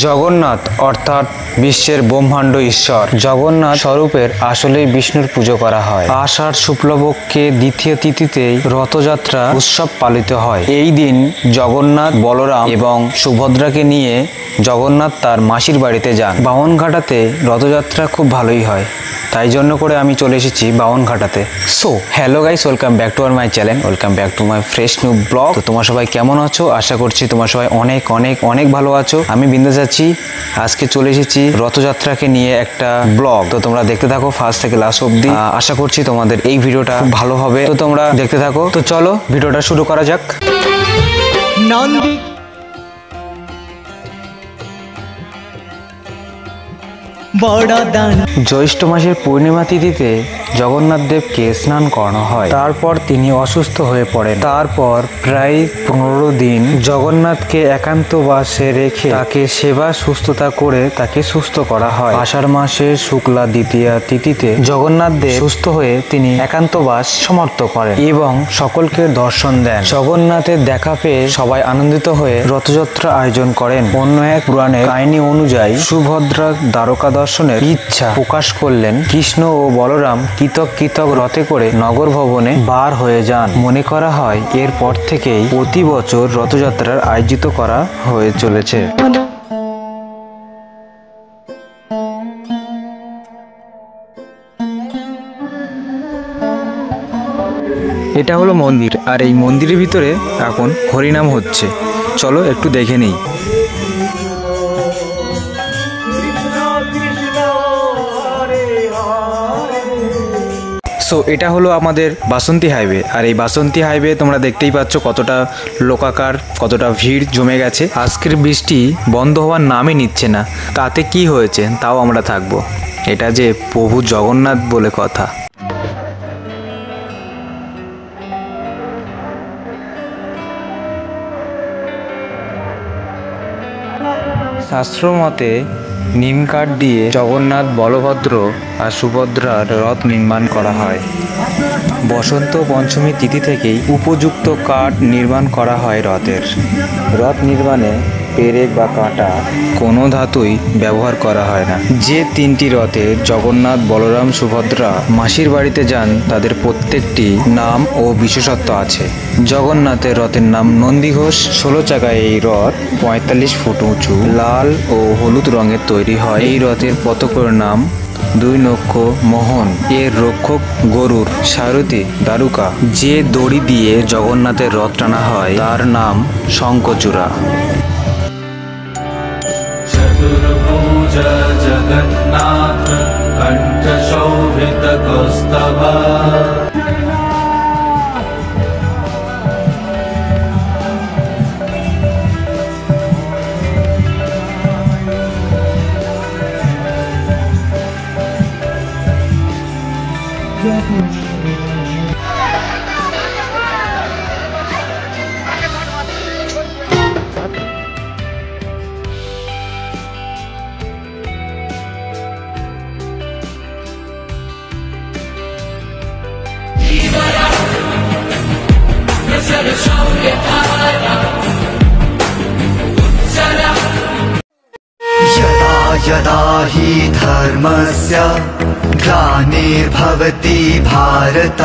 জগন্নাথ অর্থাৎ বিশ্বের ব্রহ্মাণ্ড ঈশ্বর। জগন্নাথ স্বরূপের আসলেই বিষ্ণুর পুজো করা হয়। আষাঢ় শুক্লপক্ষে দ্বিতীয় তিথিতেই রথযাত্রা উৎসব পালিত হয়। এই দিন জগন্নাথ, বলরাম এবং সুভদ্রাকে নিয়ে জগন্নাথ তার মাসির বাড়িতে যান। বামনঘাটাতে রথযাত্রা খুব ভালোই হয়, তাই জন্য করে আমি চলে এসেছি বামনঘাটাতে। So hello guys, welcome back to my channel, welcome back to my fresh new blog. তো তোমার সবাই কেমন আছো? আশা করছি তোমার সবাই অনেক অনেক অনেক ভালো আছো। আমি বিন্দাস আছি। আজকে চলে এসেছি রথযাত্রাকে নিয়ে একটা ব্লগ। তো তোমরা দেখতে থাকো ফার্স্ট থেকে লাস্ট অব্দি। আশা করছি তোমাদের এই ভিডিওটা ভালো হবে, তো তোমরা দেখতে থাকো। তো চলো ভিডিওটা শুরু করা যাক। জ্যৈষ্ঠ মাসের পূর্ণিমা তিথিতে জগন্নাথ দেবকে স্নান করানো হয়। তারপর তিনি অসুস্থ হয়ে পড়েন। তারপর প্রায় 15 দিন জগন্নাথকে একান্তবাসে রেখে তাকে সেবা সুস্থতা করে তাকে সুস্থ করা হয়। আষাঢ় মাসের শুক্লা দ্বিতীয়া তিথিতে জগন্নাথ দেব সুস্থ হয়ে তিনি একান্তবাস সমাপ্ত করেন এবং সকলকে দর্শন দেন। জগন্নাথের দেখা পেয়ে সবাই আনন্দিত হয়ে রথযাত্রা আয়োজন করেন। অন্য এক পুরাণের কাহিনী অনুযায়ী সুভদ্রা দ্বারকা দর্শনের ইচ্ছা প্রকাশ করলেন। কৃষ্ণ ও বলরাম কৃতক কৃতক রথে করে নগর ভবনে বার হয়ে যান। মনে করা হয় এরপর থেকেই প্রতি বছর রথযাত্রার আয়োজিত করা হয়ে চলেছে। এটা হলো মন্দির, আর এই মন্দিরের ভিতরে এখন হরিনাম হচ্ছে। চলো একটু দেখে নেই। সো এটা হলো আমাদের বাসন্তী হাইওয়ে, আর এই বাসন্তী হাইওয়ে তোমরা দেখতেই পাচ্ছ কতটা লোকাকার, কতটা ভিড় জমে গেছে। আজকের বৃষ্টি বন্ধ হওয়ার নামই নিচ্ছে না। তাতে কি হয়েছে, তাও আমরা থাকবো। এটা যে প্রভু জগন্নাথ বলে কথা। শাস্ত্র মতে নিম কাঠ দিয়ে জগন্নাথ, বলভদ্র আর সুভদ্রার রথ নির্মাণ করা হয়। বসন্ত পঞ্চমী তিথি থেকেই উপযুক্ত কাঠ নির্মাণ করা হয় রথের। রথ নির্মাণে পেরেক বা কাঁটা কোনো ধাতুই ব্যবহার করা হয় না। যে 3টি রথে জগন্নাথ, বলরাম, সুভদ্রা মাসির বাড়িতে যান তাদের প্রত্যেকটি নাম ও বিশেষত্ব আছে। জগন্নাথের রথের নাম নন্দীঘোষ। 16 চাকায় এই রথ 45 ফুট উঁচু, লাল ও হলুদ রঙের তৈরি হয়। এই রথের পতাকার নাম 2 নক্ষ মোহন। এর রক্ষক গরুর সারথি দারুকা। যে দড়ি দিয়ে জগন্নাথের রথ টানা হয় তার নাম শঙ্খচূড়া। চতুর্ভুজ জগন্নাথ কণ্ঠ শোভিত কৌস্তভা। यदा यदा हि धर्मस्य ग्लानिर्भवति भारत।